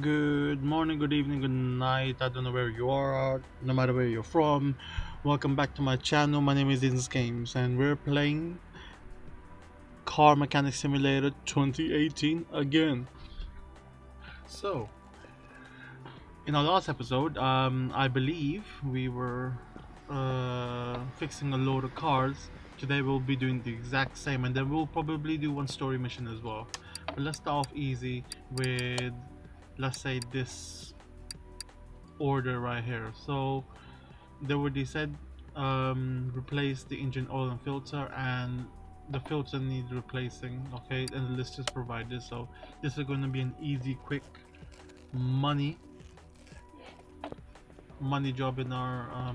Good morning, good evening, good night. I don't know where you are, no matter where you're from. Welcome back to my channel. My name is InzGames, and we're playing Car Mechanic Simulator 2018 again. So, in our last episode, I believe we were fixing a load of cars. Today we'll be doing the exact same, and then we'll probably do one story mission as well. But let's start off easy with, let's say, this order right here. So they already said replace the engine oil and filter, and the filter needs replacing. Okay, and the list is provided, so this is going to be an easy, quick money job in our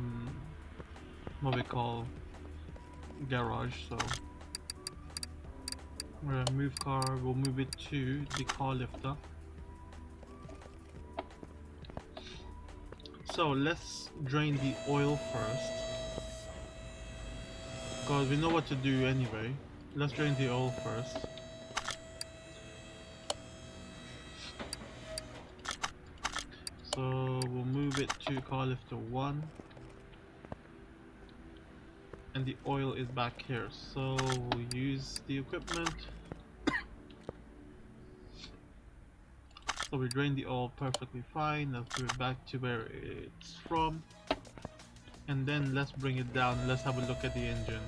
what we call garage. So we're gonna move car, we'll move it to the car lifter. So let's drain the oil first, because we know what to do anyway. Let's drain the oil first. So we'll move it to car lifter 1, and the oil is back here, so we'll use the equipment. So we drain the oil perfectly fine. Let's move it back to where it's from, and then let's bring it down. Let's have a look at the engine.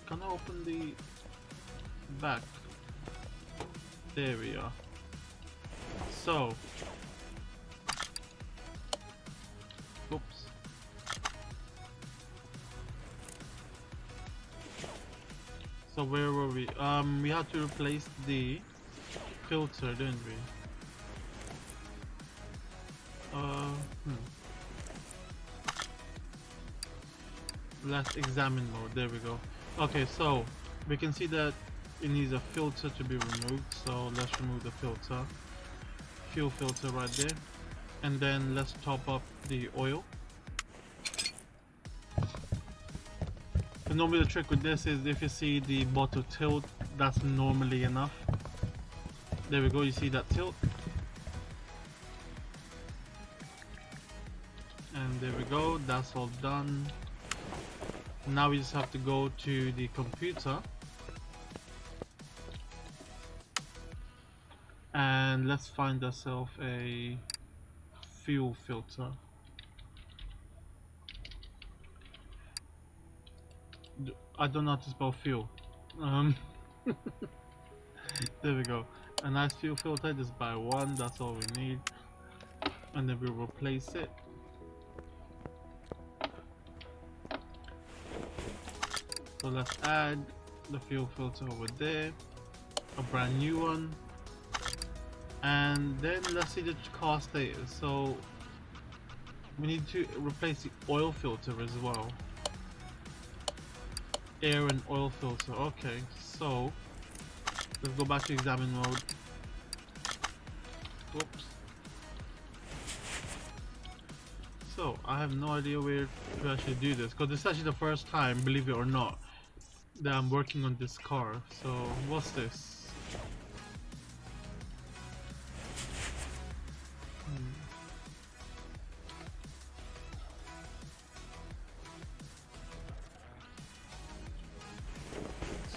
Can I open the back? There we are. So, oops. So where were we? We had to replace the filter, didn't we? Let's examine mode. There we go. Okay, so we can see that it needs a filter to be removed. So let's remove the filter, fuel filter right there, and then let's top up the oil. So normally the trick with this is if you see the bottle tilt, that's normally enough. There we go. You see that tilt, and there we go. That's all done. Now we just have to go to the computer and let's find ourselves a fuel filter. I don't know how to spell fuel. There we go. A nice fuel filter. Just buy one. That's all we need, and then we'll replace it. So let's add the fuel filter over there, a brand new one, and then let's see the car status. So we need to replace the oil filter as well. Air and oil filter. Okay, so let's go back to examine mode. Whoops. So I have no idea where to actually do this, because this is actually the first time, believe it or not, that I'm working on this car. So what's this?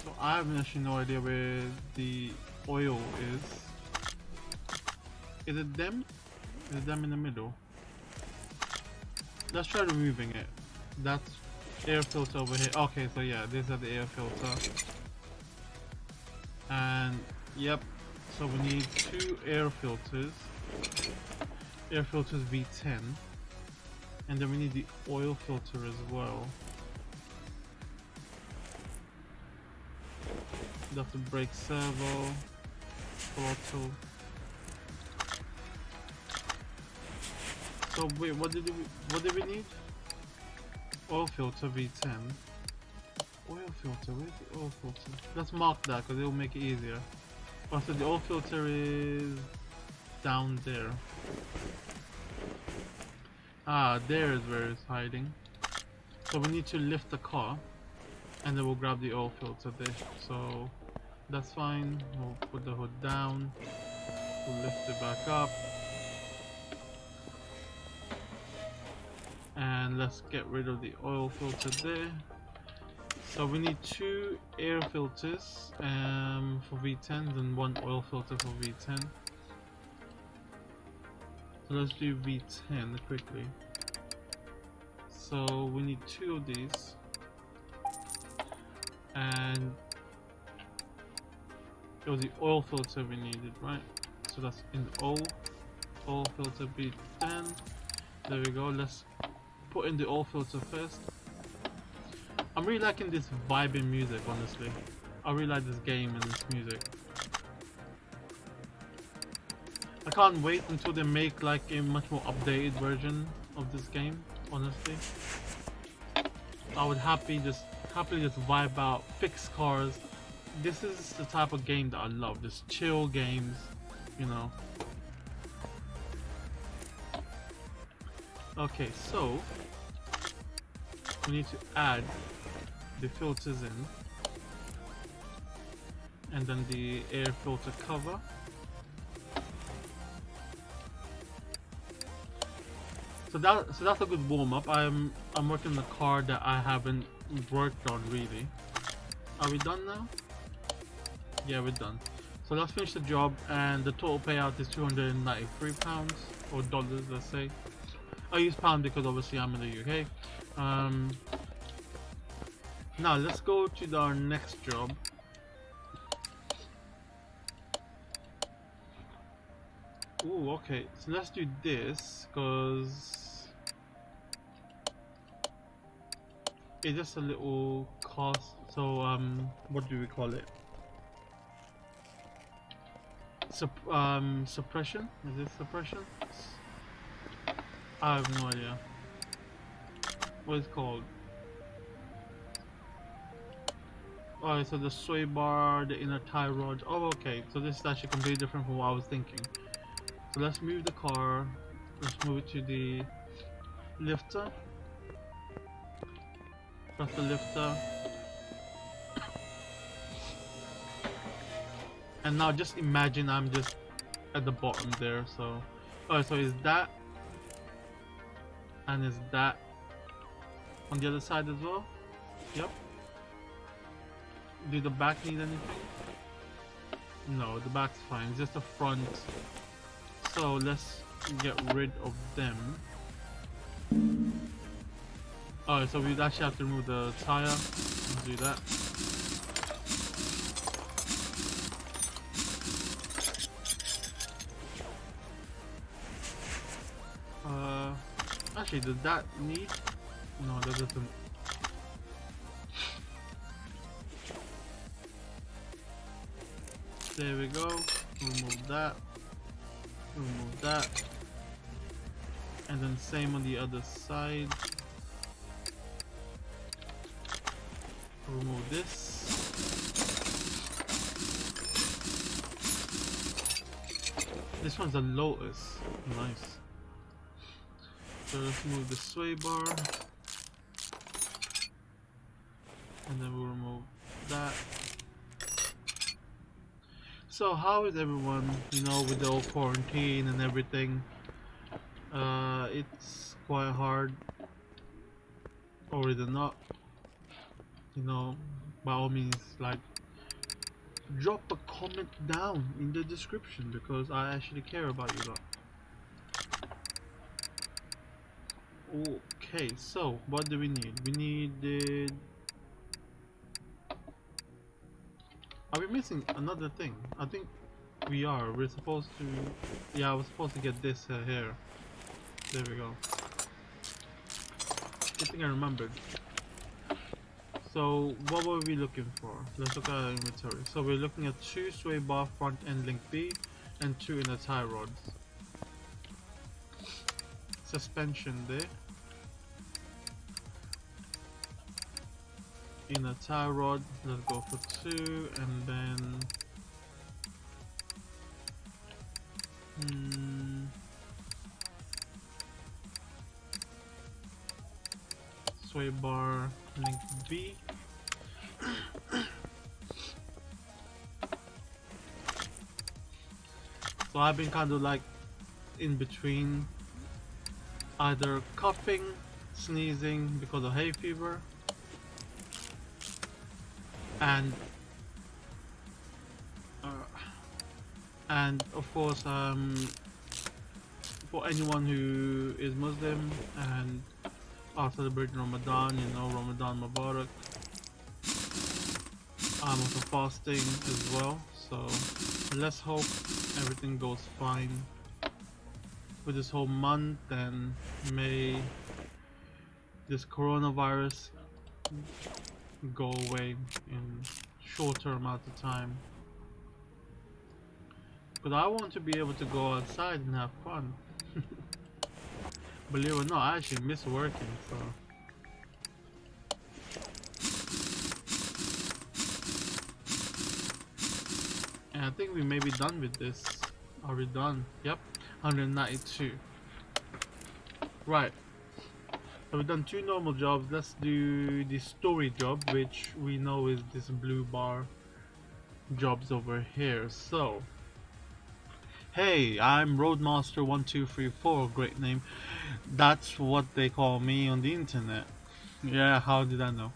So I have actually no idea where the oil is. Is it them? Is it them in the middle? Let's try removing it. That's air filter over here. Okay, so yeah, these are the air filter. And yep, so we need two air filters. Air filters V10. And then we need the oil filter as well. That's the brake servo, throttle. So wait, what did we need? Oil filter V10. Oil filter, where's the oil filter? Let's mark that because it will make it easier. Oh, so the oil filter is down there. Ah, there is where it's hiding. So we need to lift the car, and then we'll grab the oil filter there. So that's fine. We'll put the hood down. We'll lift it back up. And let's get rid of the oil filter there. So we need 2 air filters for V10s and 1 oil filter for V10. So let's do V10 quickly. So we need 2 of these, and it was the oil filter we needed, right? So that's in oil filter V10. There we go. Let's put in the oil filter first. I'm really liking this vibing music, honestly. I really like this game and this music. I can't wait until they make like a much more updated version of this game, honestly. I would happily just vibe out, fix cars. This is the type of game that I love, just chill games, you know. Okay, so we need to add the filters in, and then the air filter cover. So that's a good warm up. I'm working on a car that I haven't worked on really. Are we done now? Yeah, we're done. So let's finish the job, and the total payout is £293 or dollars, let's say. I use pound because obviously I'm in the UK. Now let's go to our next job. Ooh, okay. So let's do this because it's just a little cost. So what do we call it? Suppression? Is it suppression? I have no idea what it's called. Alright, so the sway bar, the inner tie rod. Oh, okay. So this is actually completely different from what I was thinking. So let's move the car. Let's move it to the lifter. Press the lifter. And now just imagine I'm just at the bottom there. So, alright, so is that, and is that on the other side as well? Yep. Do the back need anything? No, the back's fine. It's just the front. So let's get rid of them. Alright, so we'd actually have to remove the tire. Let's do that. Actually, does that need? No, that doesn't. There we go. Remove that. Remove that. And then same on the other side. Remove this. This one's a Lotus. Nice. So let's move the sway bar. And then we'll remove that. So how is everyone, you know, with the whole quarantine and everything? It's quite hard, or is it not? You know, by all means, like, drop a comment down in the description because I actually care about you lot. Okay, so what do we need? We needed. Are we missing another thing? I think we are. We're supposed to. Yeah, I was supposed to get this here. There we go. Good thing I remembered. So what were we looking for? Let's look at our inventory. So we're looking at 2 sway bar front end link B and 2 inner tie rods. Suspension there. Inner tie rod, let's go for 2, and then sway bar, link B. So I've been kind of like in between either coughing, sneezing because of hay fever, and uh, of course for anyone who is Muslim and are celebrating Ramadan, you know, Ramadan Mubarak. I'm also fasting as well, so let's hope everything goes fine with this whole month, and may this coronavirus go away in shorter amount of time. But I want to be able to go outside and have fun. Believe it or not, I actually miss working, so. And I think we may be done with this. Are we done? Yep, 192. Right. So we've done 2 normal jobs. Let's do the story job, which we know is this blue bar jobs over here. So, hey, I'm Roadmaster1234, great name. That's what they call me on the internet. Yeah, how did I know?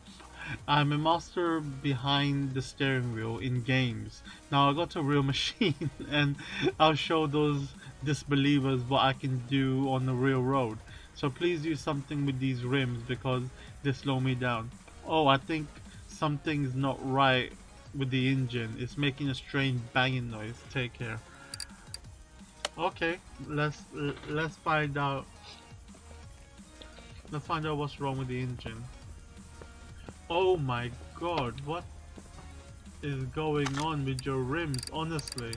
I'm a master behind the steering wheel in games. Now I got a real machine and I'll show those disbelievers what I can do on the real road. So please do something with these rims because they slow me down. Oh, I think something's not right with the engine. It's making a strange banging noise. Take care. Okay, let's find out. Let's find out what's wrong with the engine. Oh my god, what is going on with your rims, honestly?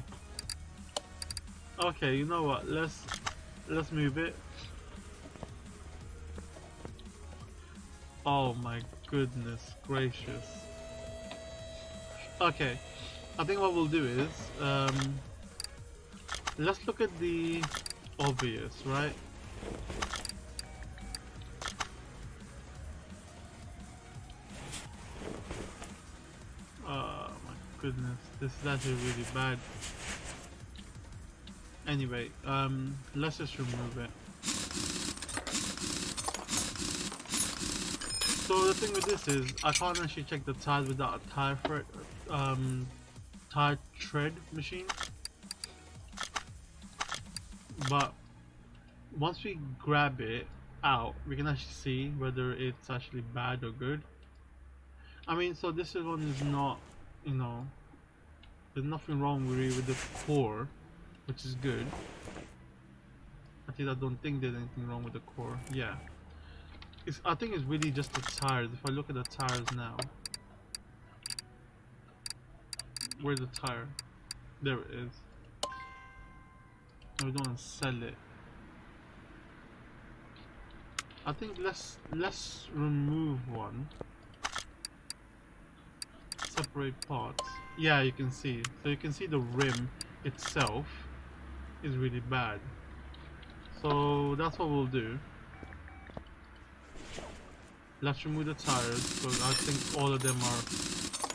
Okay, you know what, let's move it. Oh my goodness gracious. Okay, I think what we'll do is let's look at the obvious, right? Oh my goodness, this is actually really bad. Anyway, let's just remove it. So the thing with this is, I can't actually check the tires without a tire tread machine. But once we grab it out, we can actually see whether it's actually bad or good. I mean, so this one is not, you know, there's nothing wrong really with the core, which is good. At least I don't think there's anything wrong with the core. Yeah. I think it's really just the tires. If I look at the tires now. Where's the tire? There it is. No, we don't want to sell it. I think let's remove one. Separate parts. Yeah, you can see. So you can see the rim itself is really bad. So that's what we'll do. Let's remove the tires because I think all of them are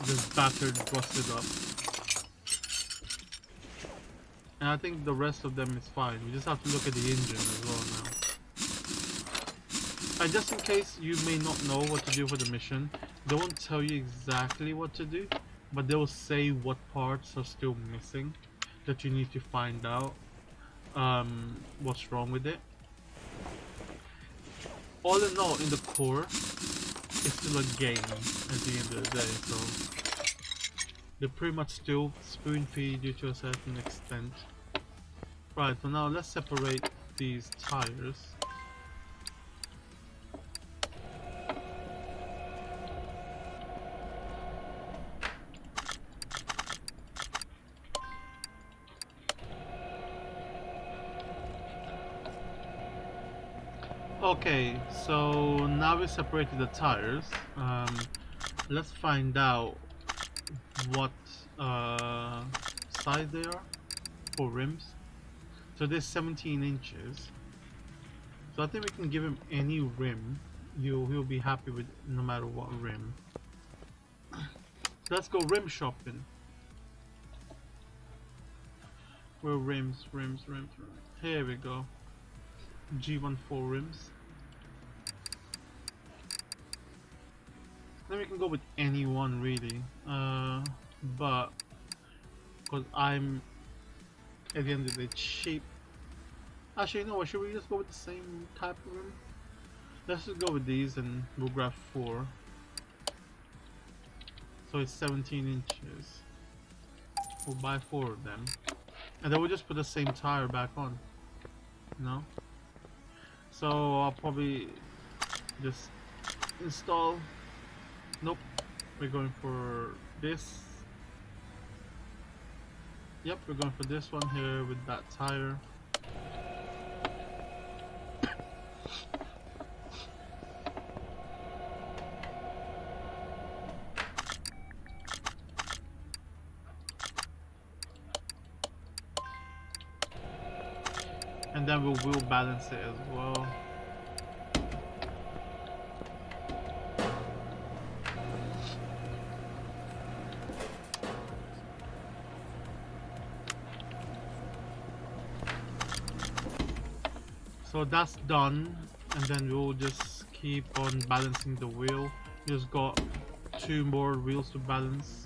just battered, rusted up. And I think the rest of them is fine. We just have to look at the engine as well now. And just in case you may not know what to do for the mission, they won't tell you exactly what to do, but they will say what parts are still missing that you need to find out what's wrong with it. All in all, in the core, it's still a game at the end of the day, so they pretty much still spoon feed you to a certain extent. Right, so now let's separate these tires. Okay, so now we separated the tires. Let's find out what size they are for rims. So there's 17 inches. So I think we can give him any rim he'll be happy with no matter what rim. So let's go rim shopping. Where rims. Here we go. G14 rims. Then we can go with any one really. But because I'm at the end of the day cheap. Actually, no. Should we just go with the same type of rim? Let's just go with these and we'll grab 4. So it's 17 inches. We'll buy 4 of them. And then we'll just put the same tire back on. No? So I'll probably just install. Nope. We're going for this. Yep, we're going for this one here with that tire. And then we will balance it as well. So that's done, and then we'll just keep on balancing the wheel. We just got 2 more wheels to balance.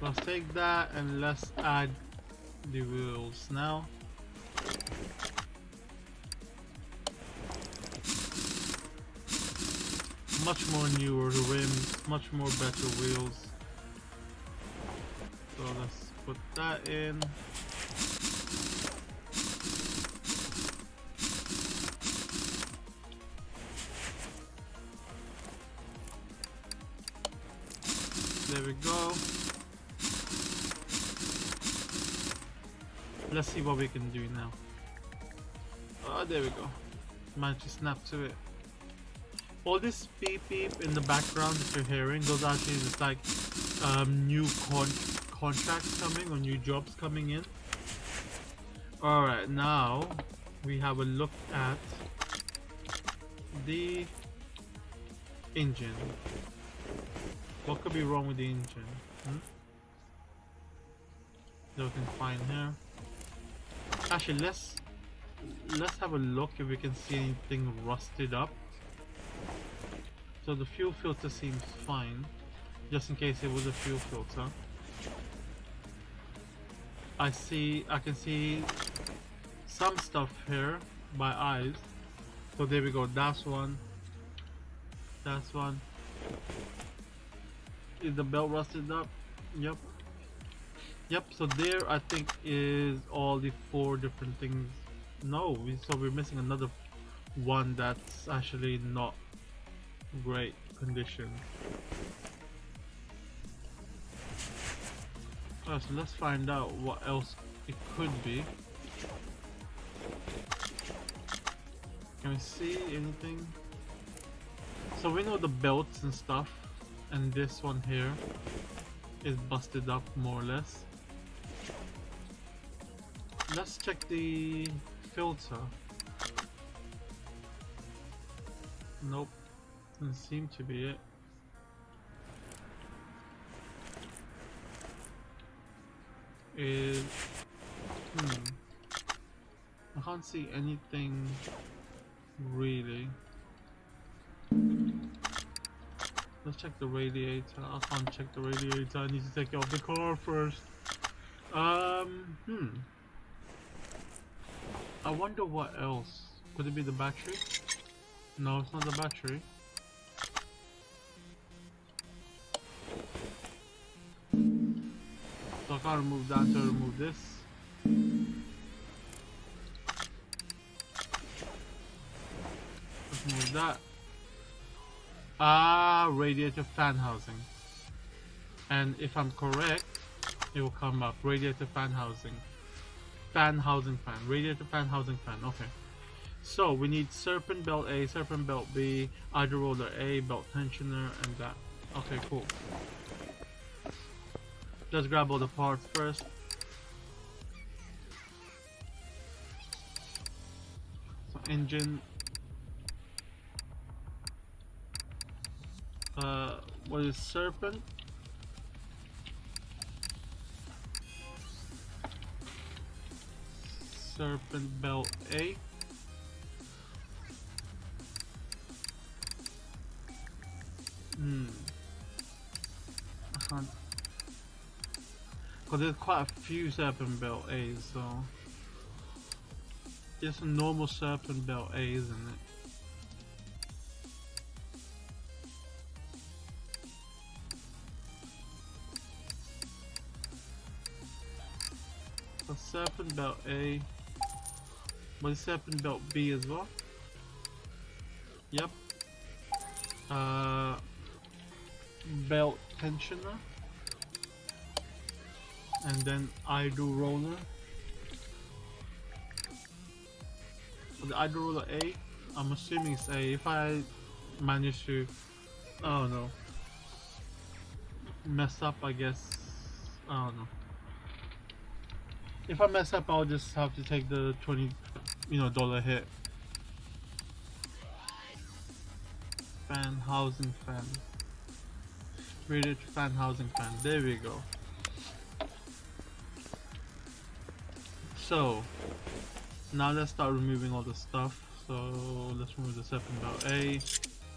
Let's take that and let's add the wheels now. Much more newer rims, much more better wheels. So let's put that in. There we go. Let's see what we can do now. Oh, there we go. Managed to snap to it. All this beep beep in the background that you're hearing, those are actually just like new contracts coming or new jobs coming in. Alright, now we have a look at the engine. What could be wrong with the engine? That we can find here. Actually, let's have a look if we can see anything rusted up. So the fuel filter seems fine, just in case it was a fuel filter. I can see some stuff here by eyes. So there we go. That's one. That's one. Is the belt rusted up? Yep. Yep. So there, I think, is all the 4 different things. No, so we're missing another one that's actually not great condition. So let's find out what else it could be. Can we see anything? So we know the belts and stuff, and this one here is busted up more or less. Let's check the filter. Nope, doesn't seem to be it. I can't see anything really. Let's check the radiator. I can't check the radiator. I need to take it off the car first. I wonder what else. Could it be the battery? No, it's not the battery. So I can't remove that to remove this. Let's move that. Radiator fan housing. And if I'm correct, it will come up. Radiator fan housing. Fan housing fan. Radiator fan housing fan. Okay. So we need serpent belt A, serpent belt B, idle roller A, belt tensioner, and that. Okay, cool. Let's grab all the parts first. engine. What is serpent? Serpent belt A. I can't, because there's quite a few serpent belt A's, so it's a normal serpent belt A, isn't it? So serpent belt A, but it's serpent belt B as well. Yep. Belt tensioner, and then idle roller. So the idle roller A, I'm assuming it's A. If I manage to, oh no, mess up, I guess, I don't know. If I mess up, I'll just have to take the $20 hit. Fan housing fan. Rated fan housing fan. There we go. So now let's start removing all the stuff. So let's remove the serpent belt A,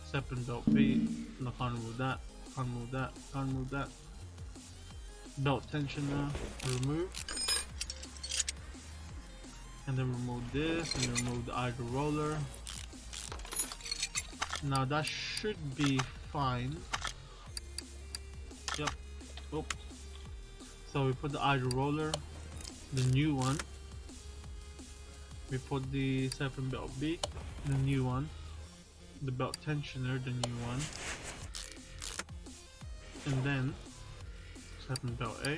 serpent belt B. No, can't remove that. Can't move that. Can't move that. Belt tensioner. Remove. And then remove this, and remove the idle roller. Now that should be fine. Yep. Oops. So we put the idle roller, the new one. We put the serpent belt B, the new one. The belt tensioner, the new one. And then serpent belt A.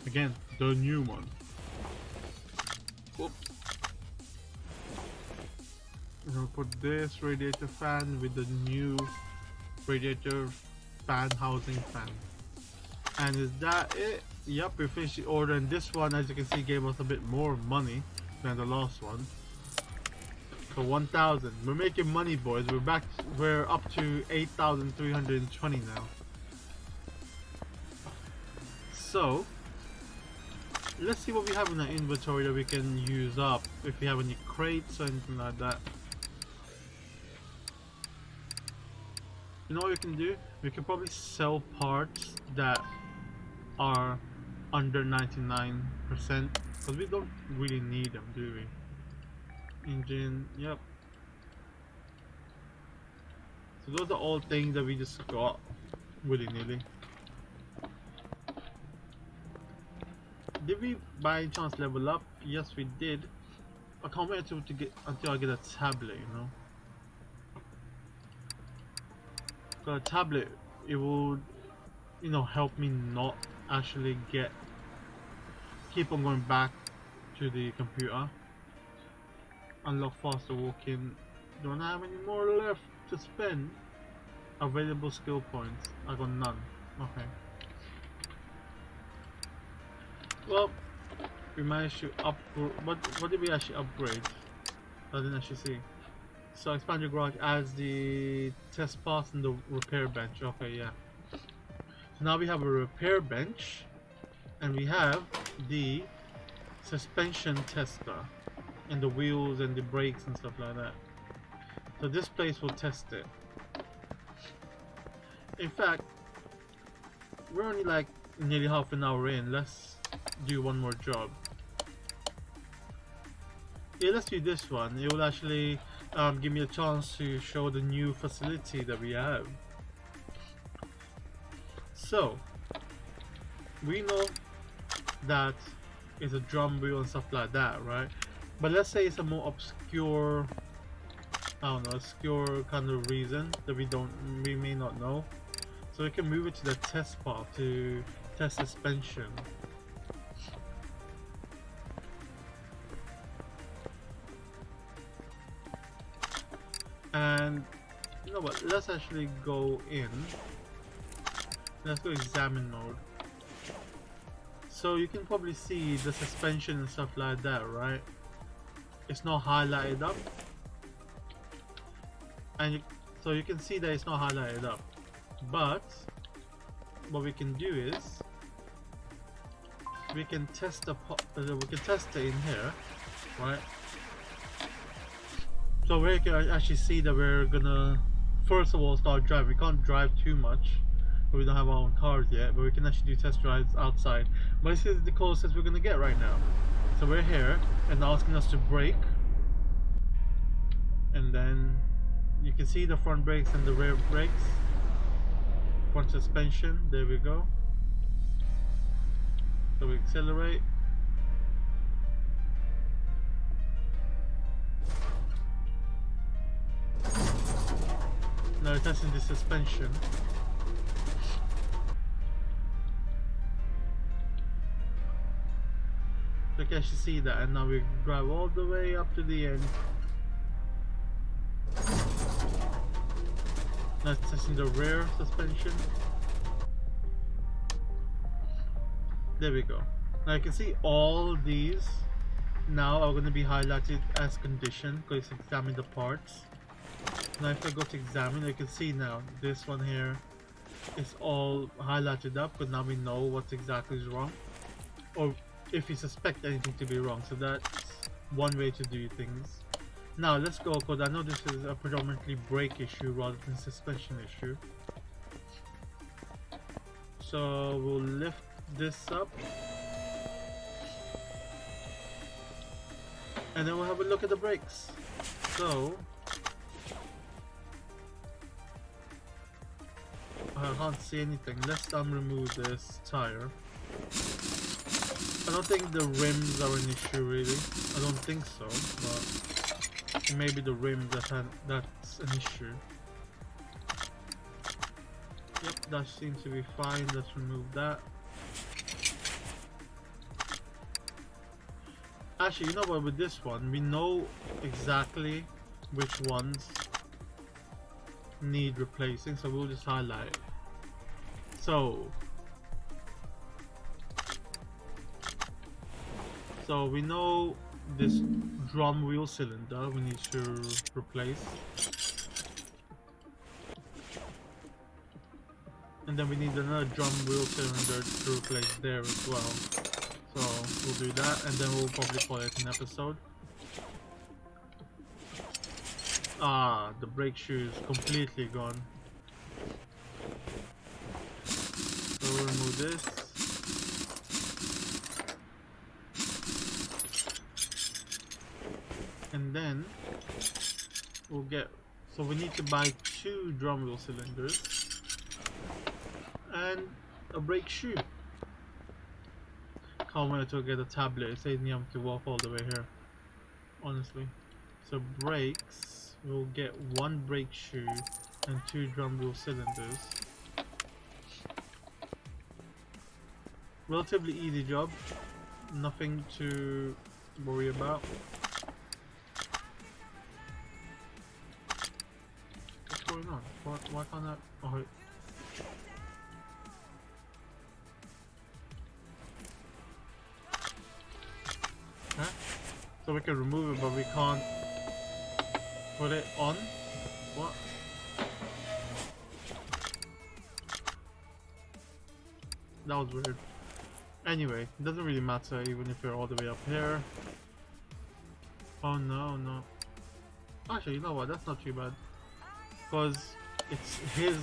Again, the new one. Oops. And we'll put this radiator fan with the new radiator fan housing fan. And is that it? Yep, we finished the order, and this one, as you can see, gave us a bit more money than the last one. So 1,000. We're making money, boys. We're up to 8,320 now. So let's see what we have in our inventory that we can use up, if we have any crates or anything like that. You know what we can do? We can probably sell parts that are under 99%, because we don't really need them, do we? Engine, yep. So those are all things that we just got willy-nilly. Did we by chance level up? Yes, we did. I can't wait until I get a tablet, you know. Got a tablet, it would, help me not actually keep on going back to the computer. Unlock faster walking. Don't have any more left to spend. Available skill points. I got none. Okay. Well, we managed to upgrade. What did we actually upgrade? I didn't actually see. So expand your garage adds the test pass and the repair bench. Okay, yeah. So now we have a repair bench, and we have the suspension tester, and the wheels and the brakes and stuff like that. So this place will test it. In fact, we're only like nearly half an hour in. Let's do one more job. Yeah, let's do this one. It will actually give me a chance to show the new facility that we have. So we know that it's a drum wheel and stuff like that, right? But let's say it's a more obscure, obscure kind of reason that we may not know. So we can move it to the test path to test suspension. And you know what, let's actually go in. Let's go examine mode. So you can probably see the suspension and stuff like that, right? It's not highlighted up. and so you can see that it's not highlighted up. But what we can do is we can test it in here, right? So we can actually see that we're gonna first of all start driving. We can't drive too much, but we don't have our own cars yet. But we can actually do test drives outside. But this is the closest we're gonna get right now. So we're here and asking us to brake, and then you can see the front brakes and the rear brakes, front suspension. There we go. So we accelerate. Now we're testing the suspension. So you can actually see that, and now we drive all the way up to the end. Now it's testing the rear suspension. There we go. Now you can see all these now are going to be highlighted as condition because it's examine the parts. Now if I go to examine, you can see now this one here is all highlighted up because now we know what exactly is wrong, or if you suspect anything to be wrong. So that's one way to do things. Now let's go, because I know this is a predominantly brake issue rather than suspension issue. So we'll lift this up and then we'll have a look at the brakes. So I can't see anything. Let's remove this tire. I don't think the rims are an issue really. I don't think so, but it may be the rims that's an issue. Yep, that seems to be fine. Let's remove that. Actually, you know what, with this one, we know exactly which ones need replacing, so we'll just highlight it. So we know this drum wheel cylinder we need to replace, and then we need another drum wheel cylinder to replace there as well. So we'll do that, and then we'll probably call it an episode. Ah, the brake shoe is completely gone. So we'll remove this. And then we'll get, so we need to buy 2 drum wheel cylinders and a brake shoe. Can't wait to get a tablet. It saves me having to walk all the way here, honestly. So brakes, we'll get 1 brake shoe and 2 drum wheel cylinders. Relatively easy job, nothing to worry about. What's going on? Why can't I? Oh, wait. Huh? So we can remove it, but we can't put it on? What? That was weird. Anyway, it doesn't really matter even if you're all the way up here. Oh no, no. Actually, you know what? That's not too bad. Because it's his,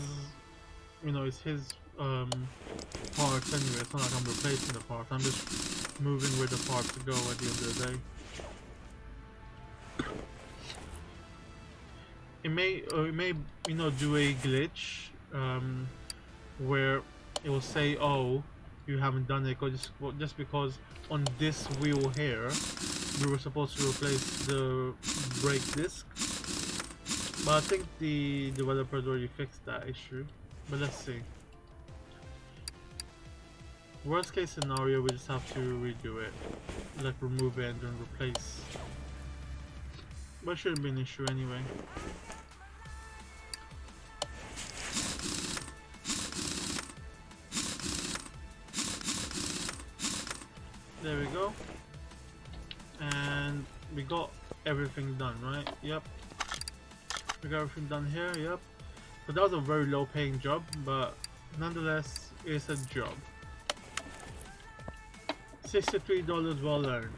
you know, it's his parts anyway. It's not like I'm replacing the parts. I'm just moving where the parts go at the end of the day. It may, you know, do a glitch where it will say, "Oh, you haven't done it," just because on this wheel here we were supposed to replace the brake disc. But I think the developers already fixed that issue. But let's see. Worst case scenario, we just have to redo it, like remove it and then replace. But it shouldn't be an issue anyway. There we go. And we got everything done, right? Yep. We got everything done here, yep. So that was a very low paying job, but nonetheless, it's a job. $63 well earned.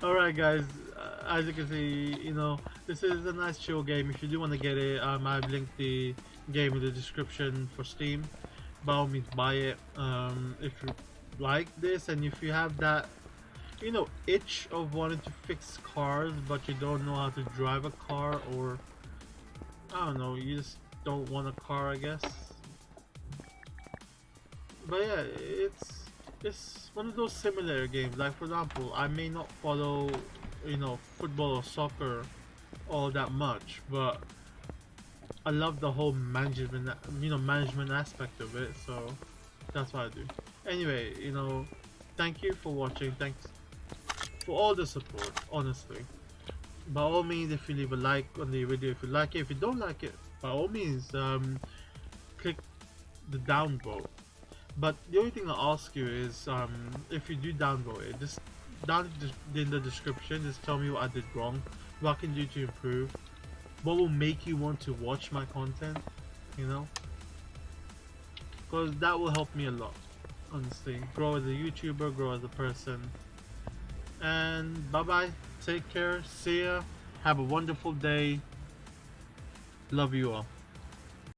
Alright guys, as you can see, this is a nice chill game. If you do want to get it, I've linked the game in the description for Steam. By all means buy it. If you like this and if you have that itch of wanting to fix cars but you don't know how to drive a car, or I don't know, you just don't want a car, I guess. But yeah, it's one of those simulator games. Like for example, I may not follow football or soccer all that much, but I love the whole management aspect of it, so that's what I do. Anyway, thank you for watching. Thanks for all the support, honestly. By all means, if you leave a like on the video if you like it. If you don't like it, by all means, click the downvote. But the only thing I'll ask you is, if you do downvote it, just down in the description, just tell me what I did wrong, what I can do to improve, what will make you want to watch my content, because that will help me a lot, honestly. Grow as a YouTuber, grow as a person. And bye bye, take care, see ya, have a wonderful day, love you all.